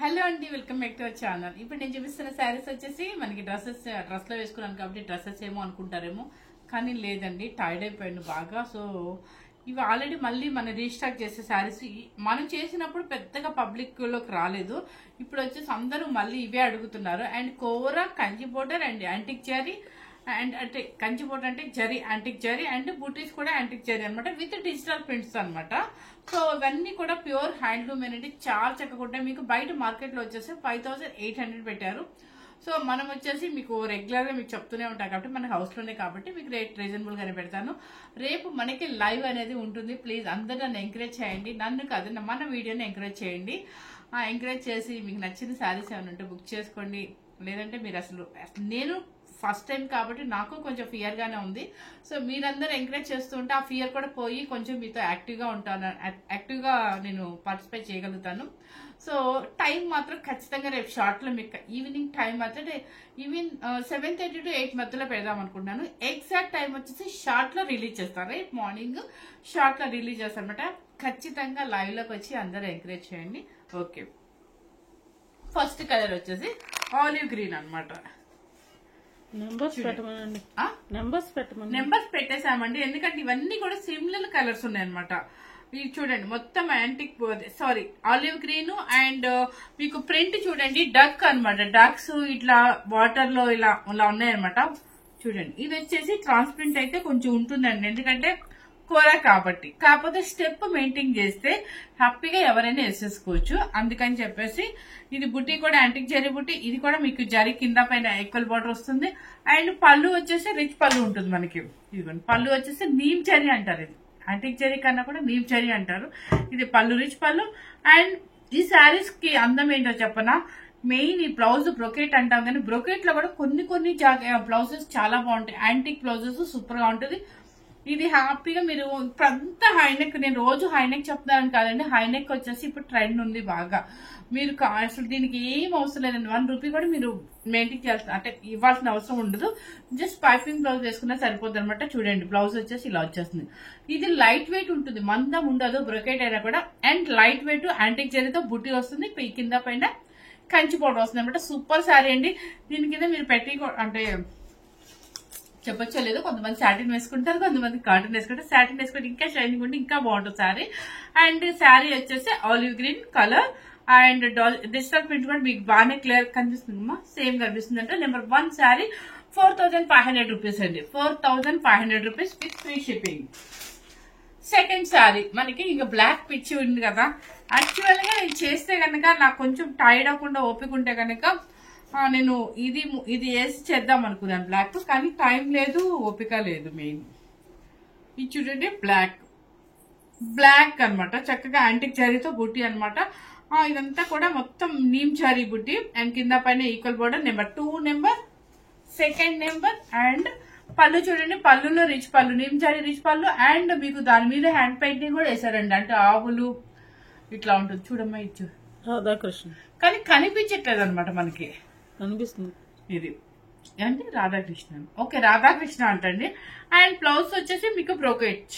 Hello అండి, welcome back to our channel. ఇప్పుడు నేను చూపిస్తున్న శారీస్ వచ్చేసి మనకి డ్రెస్లో వేసుకున్నాను కాబట్టి డ్రెస్సెస్ ఏమో అనుకుంటారేమో, కానీ లేదండి, టైర్డ్ అయిపోయాను బాగా. సో ఇవి ఆల్రెడీ మళ్ళీ మనం రీస్టాక్ చేసే శారీస్. మనం చేసినప్పుడు పెద్దగా పబ్లిక్లోకి రాలేదు. ఇప్పుడు వచ్చేసి అందరూ మళ్ళీ ఇవే అడుగుతున్నారు. And Kora, Kanchi border and antique zari, and అంటే కంచి బోర్డర్ అంటే జరీ, యాంటిక్ జరీ, అండ్ బూటీస్ కూడా యాంటిక్ జరీ అనమాట, విత్ డిజిటల్ ప్రింట్స్ అనమాట. సో ఇవన్నీ కూడా ప్యూర్ హ్యాండ్లూమ్ అనేది చాలా చక్కగా ఉంటాయి. మీకు బయట మార్కెట్లో వచ్చేసి 5800 పెట్టారు. సో మనం వచ్చేసి మీకు రెగ్యులర్గా మీకు చెప్తూనే ఉంటాం కాబట్టి మన హౌస్లోనే కాబట్టి మీకు రేట్ రీజనబుల్గానే పెడతాను. రేపు మనకి లైవ్ అనేది ఉంటుంది. ప్లీజ్ అందరూ నన్ను ఎంకరేజ్ చేయండి, నన్ను కాదు మన వీడియోని ఎంకరేజ్ చేయండి. ఎంకరేజ్ చేసి మీకు నచ్చిన శారీస్ ఏమైనా ఉంటే బుక్ చేసుకోండి. లేదంటే మీరు అసలు నేను ఫస్ట్ టైం కాబట్టి నాకు కొంచెం ఫియర్గానే ఉంది. సో మీరందరూ ఎంకరేజ్ చేస్తూ ఉంటే ఆ ఫియర్ కూడా పోయి కొంచెం మీతో యాక్టివ్గా ఉంటాను, యాక్టివ్గా నేను పార్టిసిపేట్ చేయగలుగుతాను. సో టైం మాత్రం ఖచ్చితంగా రేపు షార్ట్లో మీకు ఈవినింగ్ టైం మాత్రం ఈవెన్ 7:30 to 8 మధ్యలో పెడదాం అనుకుంటున్నాను. ఎగ్జాక్ట్ టైం వచ్చేసి షార్ట్లో రిలీజ్ చేస్తాను. రేపు మార్నింగ్ షార్ట్లో రిలీజ్ చేస్తాను అనమాట. ఖచ్చితంగా లైవ్లోకి వచ్చి అందరూ ఎంకరేజ్ చేయండి. ఓకే, ఫస్ట్ కలర్ వచ్చేసి ఆలివ్ గ్రీన్ అనమాట. నెంబర్స్ పెట్టేసామండి, ఎందుకంటే ఇవన్నీ కూడా సిమిలర్ కలర్స్ ఉన్నాయన్నమాట. ఇది చూడండి, మొత్తం యాంటిక్ ఆలివ్ గ్రీన్. అండ్ మీకు ప్రింట్ చూడండి, డక్ అనమాట. డక్స్ ఇట్లా వాటర్ లో ఇలా ఉన్నాయన్నమాట. చూడండి, ఇది వచ్చేసి ట్రాన్స్పరెంట్ అయితే కొంచెం ఉంటుందండి, ఎందుకంటే కూర కాబట్టి. కాకపోతే స్టెప్ మెయింటైన్ చేస్తే హ్యాపీగా ఎవరైనా వేసేసుకోవచ్చు. అందుకని చెప్పేసి ఇది బుట్టి కూడా యాంటిక్ జరీ బుట్టి. ఇది కూడా మీకు జరీ కింద పైన ఈక్వల్ బార్డర్ వస్తుంది. అండ్ పళ్ళు వచ్చేసి రిచ్ పళ్ళు ఉంటుంది మనకి. ఇదిగోండి, పళ్ళు వచ్చేసి నీమ్ జరీ అంటారు. ఇది యాంటిక్ జరీ కన్నా కూడా నీమ్ జరీ అంటారు. ఇది పళ్ళు, రిచ్ పళ్ళు. అండ్ ఈ శారీస్ కి అందం ఏంటో చెప్పనా, మెయిన్ ఈ బ్లౌజ్ బ్రొకెట్ అంటాం, కానీ బ్రొకెట్ లో కూడా కొన్ని బ్లౌజెస్ చాలా బాగుంటాయి. యాంటిక్ బ్లౌజెస్ సూపర్ గా ఉంటుంది. ఇది హ్యాపీగా మీరు ఇప్పుడంతా హైనెక్, నేను రోజు హైనెక్ చెప్తున్నాను కాదండి, హైనెక్ వచ్చేసి ఇప్పుడు ట్రెండ్ ఉంది బాగా. మీరు అసలు దీనికి ఏం అవసరం లేదండి, 1 రూపీ కూడా మీరు మెయింటైన్ చేయాల్సిన అంటే ఇవ్వాల్సిన అవసరం ఉండదు. జస్ట్ పైపింగ్ బ్లౌజ్ వేసుకున్నా సరిపోతుంది అనమాట. చూడండి, బ్లౌజ్ వచ్చేసి ఇలా వచ్చేస్తుంది. ఇది లైట్ వెయిట్ ఉంటుంది, మందం ఉండదు బ్రొకెట్ అయినా కూడా. అండ్ లైట్ వెయిట్ యాంటిక్ జరీతో బుట్టి వస్తుంది. కింద పైన కంచి పౌడర్ వస్తుంది అనమాట. సూపర్ శారీ అండి. దీని కింద మీరు పెట్టి అంటే చెప్పొచ్చో లేదు, కొంతమంది సాటిన్ వేసుకుంటారు, కొంతమంది కాటన్ వేసుకుంటారు. సాటిన్ వేసుకుంటే ఇంకా షైనింగ్ ఉంటే ఇంకా బాగుంటుంది శారీ. అండ్ శారీ వచ్చేసి olive green colour. And digital print కూడా మీకు బాగానే క్లియర్ కనిపిస్తుందమ్మా, సేమ్ కనిపిస్తుంది. అంటే నెంబర్ 1 శారీ 4500 రూపీస్ అండి, 4500 rupees with free shipping. Second sari మనకి ఇంకా బ్లాక్ పిచ్చి ఉంది కదా. యాక్చువల్ గా నేను చేస్తే కనుక నాకు కొంచెం టైర్డ్ అవ్వకుండా ఓపిక ఉంటే కనుక నేను ఇది వేసి చేద్దాం అనుకున్నాను బ్లాక్, కానీ టైం లేదు, ఓపిక లేదు. మెయిన్ ఇది చూడండి, బ్లాక్ అనమాట. చక్కగా యాంటిక్ జరీతో బుట్టి అనమాట. ఇదంతా కూడా మొత్తం నీమ్ జరీ బుట్టి. అండ్ కింద పైన equal border. Number 2 second number. And పళ్ళు చూడండి, పళ్ళులో రిచ్ పళ్ళు, neem zari rich pallu. And మీకు దాని మీద హ్యాండ్ పెయింటింగ్ కూడా వేసారండి, అంటే ఆవులు ఇట్లా ఉంటుంది. చూడమ్మా, ఇది రాధాకృష్ణ, కానీ కనిపించట్లేదు అనమాట మనకి, అనిపిస్తుంది. ఇది అంటే రాధాకృష్ణ. ఓకే, రాధాకృష్ణ అంటండి. అండ్ బ్లౌజ్ వచ్చేసి మీకు బ్రోకెట్,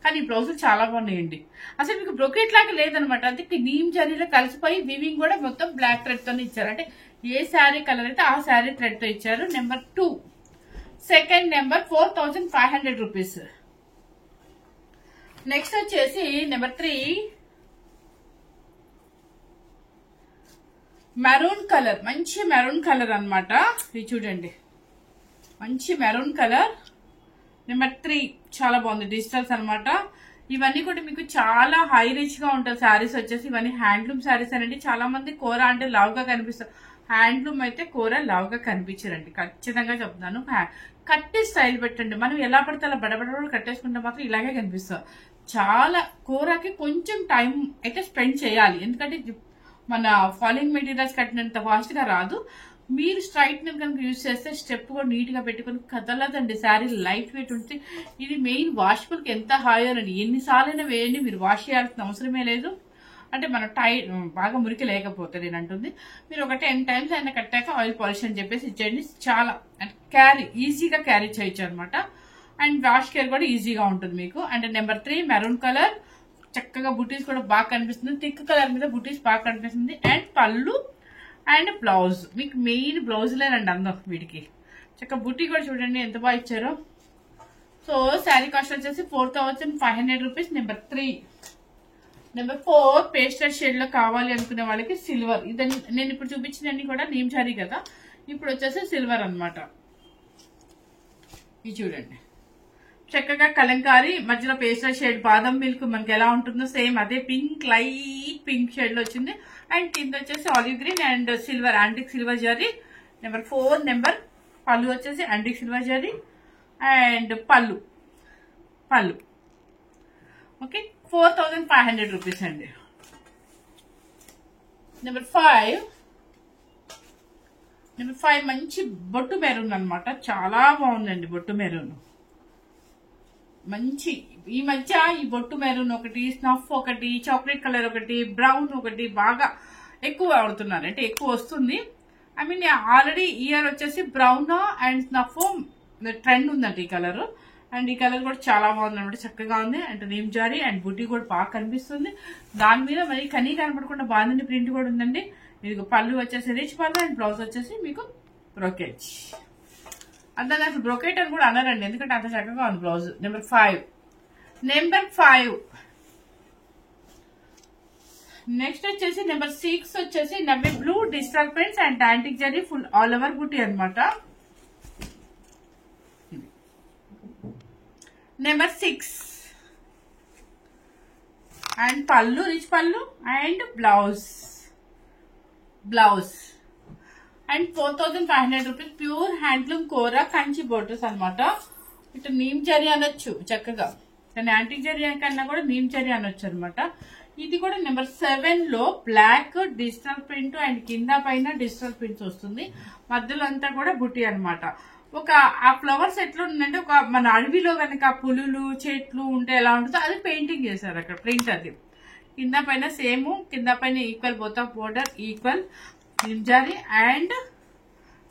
కానీ ఈ బ్లౌజ్ చాలా బాగున్నాయండి. అసలు మీకు బ్రోకెట్ లాగా లేదనమాట, అంటే నీమ్ జరీలో కలిసిపోయి వివింగ్ కూడా మొత్తం బ్లాక్ థ్రెడ్ తోనే ఇచ్చారు. అంటే ఏ శారీ కలర్ అయితే ఆ శారీ థ్రెడ్ తో ఇచ్చారు. Number 2 second number 4500 rupees. Next వచ్చేసి నెంబర్ 3 మెరూన్ కలర్, మంచి మెరూన్ కలర్ అనమాట. ఇది చూడండి, మంచి మెరూన్ కలర్. నెంబర్ 3 చాలా బాగుంది, డిజిటల్స్ అనమాట. ఇవన్నీ కూడా మీకు చాలా హై రిచ్ గా ఉంటాయి శారీస్ వచ్చేసి. ఇవన్నీ హ్యాండ్లూమ్ శారీస్ అనండి. చాలా మంది కూర అంటే లావుగా కనిపిస్తారు, హ్యాండ్లూమ్ అయితే కూర లావుగా కనిపించారండి, ఖచ్చితంగా చెప్తున్నాను. కట్టే స్టైల్ పెట్టండి, మనం ఎలా పడితే అలా బడబడ కట్టేసుకుంటే మాత్రం ఇలాగే కనిపిస్తాం. చాలా కూరకి కొంచెం టైం అయితే స్పెండ్ చేయాలి, ఎందుకంటే మన ఫాలింగ్ మెటీరియల్స్ కట్టినంత ఫాస్ట్ గా రాదు. మీరు స్ట్రైట్నర్ కనుక యూజ్ చేస్తే స్టెప్ కూడా నీట్ గా పెట్టుకుని కదలదండి. శారీ లైట్ వెయిట్ ఉంటుంది. ఇది మెయిన్ వాషబుల్ కి ఎంత హాయో అండి, ఎన్నిసార్లైనా వేయండి, మీరు వాష్ చేయాల్సిన అవసరమే లేదు. అంటే మనం బాగా మురికి లేకపోతే నేను అంటుంది, మీరు ఒక 10 times అయినా కట్టాక ఆయిల్ పాలిష్ అని చెప్పేసి ఇచ్చేయండి. చాలా అంటే ఈజీగా క్యారీ చేయొచ్చు అనమాట. అండ్ వాష్ కేర్ కూడా ఈజీగా ఉంటుంది మీకు. And number 3 maroon colour. చక్కగా బుటీస్ కూడా బాగా కనిపిస్తుంది. థిక్ కలర్ మీద బుటీస్ బాగా కనిపిస్తుంది. అండ్ పళ్ళు అండ్ బ్లౌజ్, మీకు మెయిన్ బ్లౌజ్లేనండి అందం వీటికి. చక్కగా బుటీ కూడా చూడండి ఎంత బాగా ఇచ్చారో. సో శారీ కాస్ట్ వచ్చేసి 4500 rupees. Number 3. Number 4 pastel shade లో కావాలి అనుకునే వాళ్ళకి సిల్వర్. ఇది నేను ఇప్పుడు చూపించినన్ని కూడా నీమ్ జారీ కదా, ఇప్పుడు వచ్చేసి సిల్వర్ అన్నమాట. ఇది చూడండి చక్కగా కలంకారీ మధ్యలో పేస్టల్ షేడ్ బాదం మిల్క్ మనకి ఎలా ఉంటుందో సేమ్ అదే పింక్, లైట్ పింక్ షేడ్ లో వచ్చింది. అండ్ కింద వచ్చేసి olive green and silver, antique silver zari. Number 4 number పళ్ళు వచ్చేసి యాంటిక్ సిల్వర్ జరీ అండ్ పళ్ళు ఓకే 4500 రూపీస్ అండి. నెంబర్ 5 మంచి బొట్టు మెరూన్ అనమాట. చాలా బాగుందండి బొట్టు మెరూన్. మంచి ఈ మధ్య ఈ బొట్టు మెరూన్ ఒకటి, స్నఫ్ ఒకటి, చాక్లెట్ కలర్ ఒకటి, బ్రౌన్ ఒకటి బాగా ఎక్కువ వాడుతున్నారు, అంటే ఎక్కువ వస్తుంది. ఐ మీన్ ఆల్రెడీ ఇయర్ వచ్చేసి బ్రౌన్ అండ్ స్నఫ్ ట్రెండ్ ఉందంట ఈ కలర్. అండ్ ఈ కలర్ కూడా చాలా బాగుంది అనమాట, చక్కగా ఉంది. అండ్ నీమ్ జారీ అండ్ బుటీ కూడా బాగా కనిపిస్తుంది. దాని మీద మరి కనీ కనపడకుండా బాగుంది ప్రింట్ కూడా ఉందండి. మీకు పళ్ళు వచ్చేసి రిచ్ పళ్ళు అండ్ బ్లౌజ్ వచ్చేసి మీకు బ్రోకేట్. అంతా అసలు బ్రోకేట్ అని కూడా అన్నారండి, ఎందుకంటే అంత చక్కగా ఉంది బ్లౌజ్. నెంబర్ 5 నెక్స్ట్ వచ్చేసి నెంబర్ 6 వచ్చేసి navy blue digital prints and antique zari full all over buti అనమాట. Number 6 and pallu rich pallu and blouse and 4500 rupees. Pure handloom kora Kanchi borders అనమాట. ఇటు నీమ్ జరీ అనొచ్చు చక్కగా, కానీ యాంటిక్ జరీ కన్నా కూడా నీమ్ జరీ అనొచ్చు అనమాట. ఇది కూడా నెంబర్ 7 లో బ్లాక్ డిజిటల్ ప్రింట్ అండ్ కింద పైన డిజిటల్ ప్రింట్స్ వస్తుంది. మధ్యలో అంతా కూడా బుటీ అనమాట. ఒక ఆ ఫ్లవర్స్ ఎట్లా ఉందంటే ఒక మన అడవిలో కనుక పులులు చెట్లు ఉంటే ఎలా ఉంటుందో అది పెయింటింగ్ చేశారు అక్కడ, ప్రింట్ అది. కింద పైన సేమ్, కింద పైన equal both of border equal neem zari. And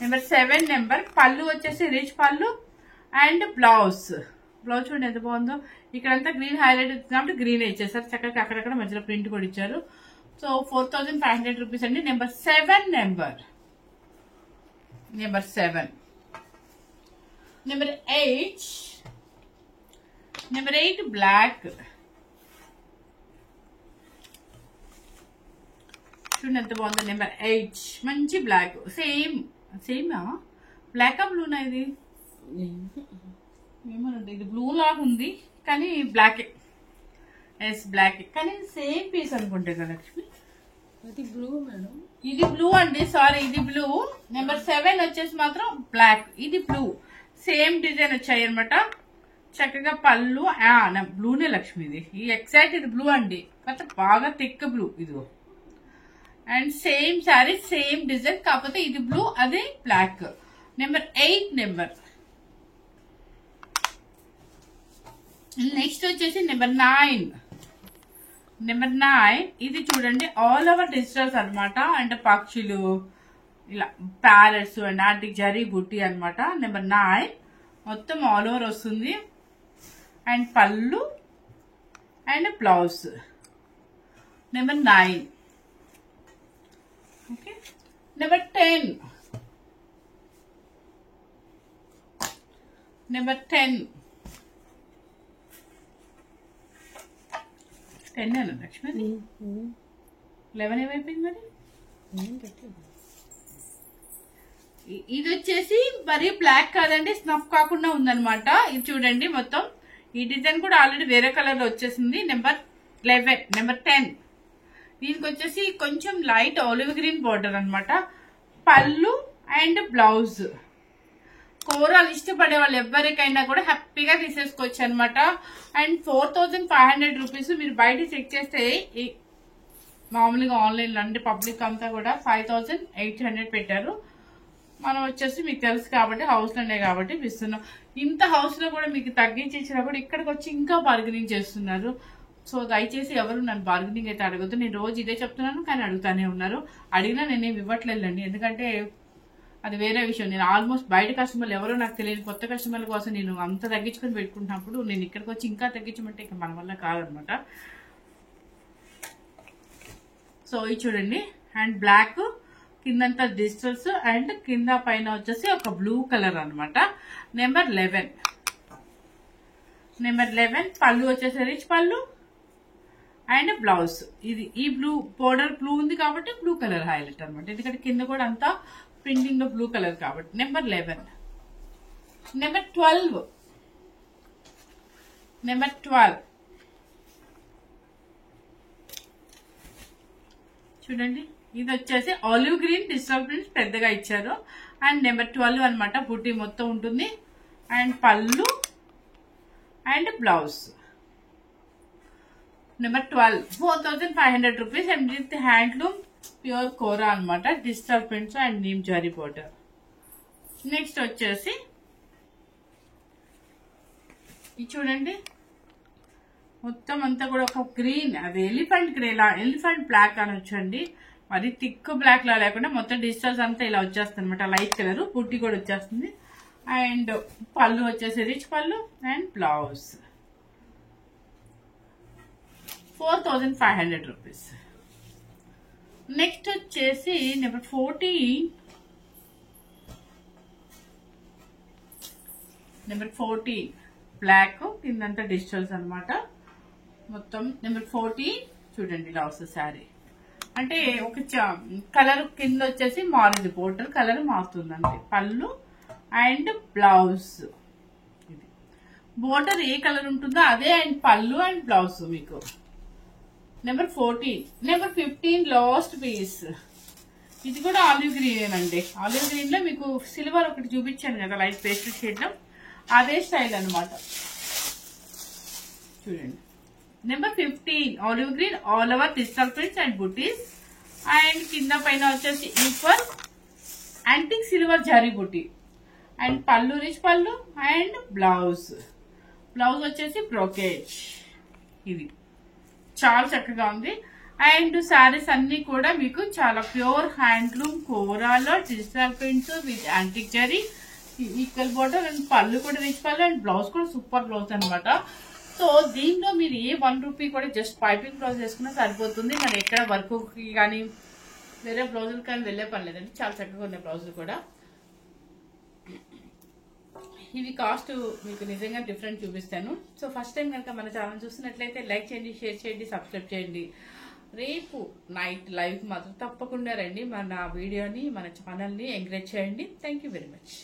number 7 number పళ్ళు వచ్చేసి రిచ్ పళ్ళు అండ్ బ్లౌజ్ చూడండి ఎంత బాగుందో. ఇక్కడంతా గ్రీన్ హైలైట్ కాబట్టి గ్రీన్ ఇచ్చేసారు చక్కగా, అక్కడక్కడ మధ్యలో ప్రింట్ కూడా ఇచ్చారు. సో 4500 రూపీస్ అండి. Number 7 number 8 black. చూడండి ఎంత బాగుందో. నెంబర్ 8 మంచి బ్లాక్. సేమా బ్లాక్ బ్లూనా ఇది ఏమన్నా, ఇది బ్లూ లాగా ఉంది కానీ బ్లాక్. ఎస్ బ్లాక్, కానీ సేమ్ పీస్ అనుకుంటే కదా లక్ష్మి. అది బ్లూ మేడం, ఇది బ్లూ అండి, సారీ ఇది బ్లూ. నెంబర్ 7 వచ్చేసి మాత్రం బ్లాక్, ఇది బ్లూ. సేమ్ డిజైన్ వచ్చాయి అనమాట. చక్కగా పళ్ళు బ్లూనే లక్ష్మిది. ఈ ఎగ్జాక్ట్ ఇది బ్లూ అండి, కొంచెం బాగా థిక్ బ్లూ ఇదిగో. And same sari same design, కాకపోతే ఇది బ్లూ అదే బ్లాక్. Number 8 number. నెక్స్ట్ వచ్చేసి నెంబర్ 9. ఇది చూడండి ఆల్ ఓవర్ డిజిటల్స్ అనమాట. అంటే పక్షులు ఇలా ప్యారెట్స్ అండ్ యాంటిక్ జరీ బుట్టి అనమాట. నెంబర్ 9 మొత్తం ఆల్ ఓవర్ వస్తుంది. And pallu and blouse. Number 9 okay. Number 10 10 Lakshmi. 11 ఏమైపోయింది మరి. ఇది వచ్చేసి మరి బ్లాక్ కాదండి, స్నఫ్ కాకుండా ఉందన్నమాట. ఇది చూడండి మొత్తం ఈ డిజైన్ కూడా ఆల్రెడీ వేరే కలర్ లో వచ్చేసింది. నెంబర్ 11 నెంబర్ 10 దీనికి వచ్చేసి కొంచెం లైట్ ఆలివ్ గ్రీన్ బోర్డర్ అనమాట. పళ్ళు అండ్ బ్లౌజ్. కోరాలు ఇష్టపడే వాళ్ళు ఎవరికైనా కూడా హ్యాపీగా తీసేసుకోవచ్చు అనమాట. And 4500 rupees. మీరు బయట చెక్ చేస్తే మామూలుగా ఆన్లైన్ లో అంటే పబ్లిక్ అంతా కూడా 5800 పెట్టారు. మనం వచ్చేసి మీకు తెలుసు కాబట్టి హౌస్ లోనే కాబట్టి ఇస్తున్నాం. ఇంత హౌస్ లో కూడా మీకు తగ్గించి ఇచ్చినా కూడా ఇక్కడికి వచ్చి ఇంకా బార్గెనింగ్ చేస్తున్నారు. సో దయచేసి ఎవరు నన్ను బార్గెనింగ్ అయితే అడగద్దు. నేను రోజు ఇదే చెప్తున్నాను కానీ అడుగుతానే ఉన్నారు. అడిగినా నేనేమి ఇవ్వట్లేదండి, ఎందుకంటే అది వేరే విషయం. నేను ఆల్మోస్ట్ బయట కస్టమర్లు ఎవరో నాకు తెలియని కొత్త కస్టమర్ల కోసం నేను అంత తగ్గించుకొని పెట్టుకుంటున్నప్పుడు నేను ఇక్కడికి వచ్చి ఇంకా తగ్గించమంటే ఇంకా మన వల్ల కాదనమాట. సో ఇది చూడండి, అండ్ బ్లాక్ కిందంతా డిజిటల్స్ అండ్ కింద పైన వచ్చేసి ఒక బ్లూ కలర్ అన్నమాట. నెంబర్ 11. నెంబర్ 11 పళ్ళు వచ్చేసి రిచ్ పళ్ళు అండ్ బ్లౌజ్. ఇది ఈ బ్లూ బోర్డర్ బ్లూ ఉంది కాబట్టి బ్లూ కలర్ హైలైట్ అనమాట, ఎందుకంటే కింద కూడా అంతా ప్రింటింగ్ లో బ్లూ కలర్ కాబట్టి. నెంబర్ 11. నెంబర్ 12. నెంబర్ 12 చూడండి, ఇది వచ్చేసి ఆలివ్ గ్రీన్ డిజిటల్ ప్రింట్స్ పెద్దగా ఇచ్చారు. అండ్ నెంబర్ 12 అనమాట. బుట్టి మొత్తం ఉంటుంది and pallu and blouse. Number 12 4,500 rupees and with handloom pure kora అనమాట. Digital prints and neem zari border. Next వచ్చేసి ఇది చూడండి, మొత్తం అంతా కూడా ఒక గ్రీన్, అది ఎలిఫెంట్ గ్రే లా, ఎలిఫెంట్ బ్లాక్ అని వచ్చండి. మరి థిక్ బ్లాక్ లా లేకుండా మొత్తం డిజిటల్స్ అంతా ఇలా వచ్చేస్తుంది అనమాట. లైట్ కలర్ బుట్టి కూడా వచ్చేస్తుంది అండ్ పళ్ళు వచ్చేసి rich pallu and blouse. 4,500 rupees. Next వచ్చేసి నెంబర్ 14. నెంబర్ 14 బ్లాక్ కిందంతా డిజిటల్స్ అనమాట మొత్తం. నెంబర్ 14 చూడండి, ఇలా వస్తుంది శారీ. అంటే ఒక కలర్ కింద వచ్చేసి మారుతుంది, బోర్డర్ కలర్ మారుతుంది అంతే. Pallu and blouse. ఇది బోర్డర్ ఏ కలర్ ఉంటుందో అదే అండ్ పళ్ళు అండ్ బ్లౌజ్ మీకు. నెంబర్ 14. Number 15 last piece. ఇది కూడా ఆలివ్ గ్రీన్ అండి. ఆలివ్ గ్రీన్ లో మీకు సిల్వర్ ఒకటి చూపించాను కదా, లైట్ పేస్టల్ షేడ్ లో, అదే స్టైల్ అనమాట. చూడండి, number 15 olive green all over digital prints and buttis and కింద పైన వచ్చేసి equal antique silver zari buti and pallu rich pallu and blouse. Blouse వచ్చేసి బ్రోకేజ్. ఇది చాలా చక్కగా ఉంది. అండ్ శారీస్ అన్ని కూడా మీకు చాలా ప్యూర్ హ్యాండ్లూమ్ కోరాలో digital prints with antique zari, equal border and pallu కూడా రిచ్ పళ్ళు అండ్ బ్లౌజ్ కూడా సూపర్ బ్లౌజ్ అనమాట. సో దీంట్లో మీరు ఏ 1 రూపీ కూడా జస్ట్ పైపింగ్ బ్లౌజ్ వేసుకున్నా సరిపోతుంది. మరి ఎక్కడ వర్క్ కానీ వేరే బ్లౌజులు కానీ వెళ్ళే పని లేదండి, చాలా చక్కగా ఉన్నాయి బ్లౌజులు కూడా. ఇవి కాస్ట్ మీకు నిజంగా డిఫరెంట్ చూపిస్తాను. సో ఫస్ట్ టైం కనుక మన ఛానల్ చూస్తున్నట్లయితే లైక్ చేయండి, షేర్ చేయండి, సబ్స్క్రైబ్ చేయండి. రేపు నైట్ లైవ్ మాత్రం తప్పకుండా రండి. మన వీడియోని మన ఛానల్ని ఎంకరేజ్ చేయండి. Thank you very much.